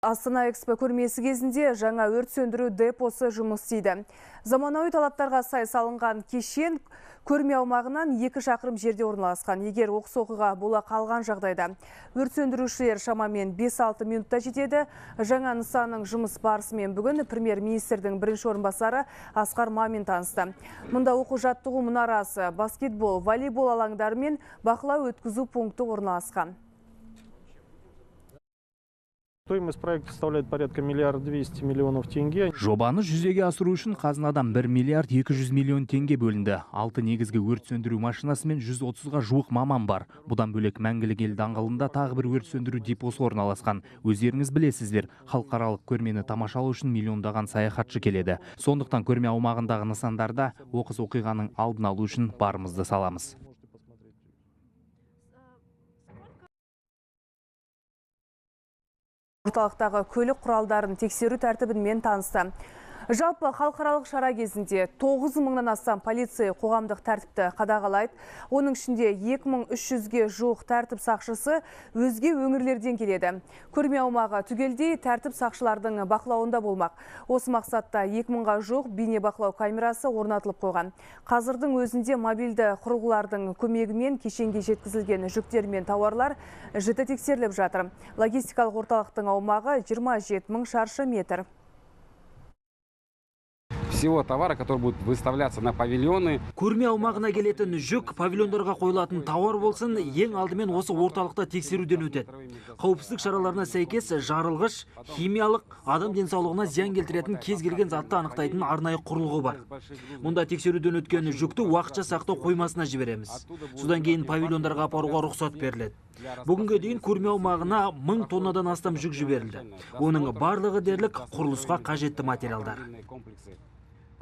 Астана Экспо көрмесі кезінде жаңа өрт сөндіру депосы жұмыс істейді. Заманауи талаптарға сай салынған кешен көрме аумағынан 2 шақырым жерде орналасқан. Егер оқыс оқиға бола қалған жағдайда өрт сөндірушілер шамамен 5-6 минутта жетеді. Жаңа нысанның жұмыс барысымен бүгін премьер-министрдің бірінші орынбасары Асқар Мамин танысты. Мұнда оқу-жаттығу мұнарасы, баскетбол, волейбол алаңдары мен бақылау өткізу пункті орналасқан. Стоимость проекта составляет порядка 1 200 000 000 тенге. Жобаны жүзеге асыру үшін қазынадан 1 200 000 000 теңге бөлінді. 6 негізгі өрт сөндіру машинасы мен 130-ға жуық маман бар. Бұдан бөлек Мәңгілік ел даңғылында тағы бір өрт сөндіру депосы орналасқан. Өздеріңіз білесіздер, халықаралық көрмені тамашалау үшін миллиондаған саяхатшы келеді. Сондықтан көрме аумағындағы нысандарда оқыс оқиғаның алдын алу үшін барымызды саламыз. Орталықтағы көлік құралдарын тексеру тәртібімен танысты. Жалпы халықаралық шара кезінде 9 мыңнан астам полиция қоғамдық тәртіпті қадағалайды. Оның ішінде 2300-ге жуық тәртіп сақшысы өзге өңірлерден келеді. Көрме аумағы түгелдей тәртіп сақшылардың бақылауында болмақ. Осы мақсатта 2000-ға жуық бейне бақылау камерасы орнатылып қойған. Қазірдің өзінде мобильді құрылғылардың көмегімен кешенге жеткізілген жүктер мен тауарлар жіті тексеріліп жатыр. Логистикалық орталықтың аумағы 27 000 шаршы метр. Всего товара, который будет выставляться на павильоны. Көрме аумағына келетін жүк, павильондарға қойылатын тауар болсын, ең алдымен осы орталықта тексеруден өтеді. Қауіпсіздік шараларына сәйкес жарылғыш, химиялық, адам денсаулығына зиян келтіретін кез келген затты анықтайтын арнайы құрылғы бар. Мұнда тексеруден өткен жүкті уақытша сақтау қоймасына жібереміз. Содан кейін павильондарға апаруға рұқсат беріледі. Бүгінге дейін көрме аумағына 1000 тоннадан астам жүк жіберілді. Оның барлығы дерлік құрылысқа қажетті материалдар.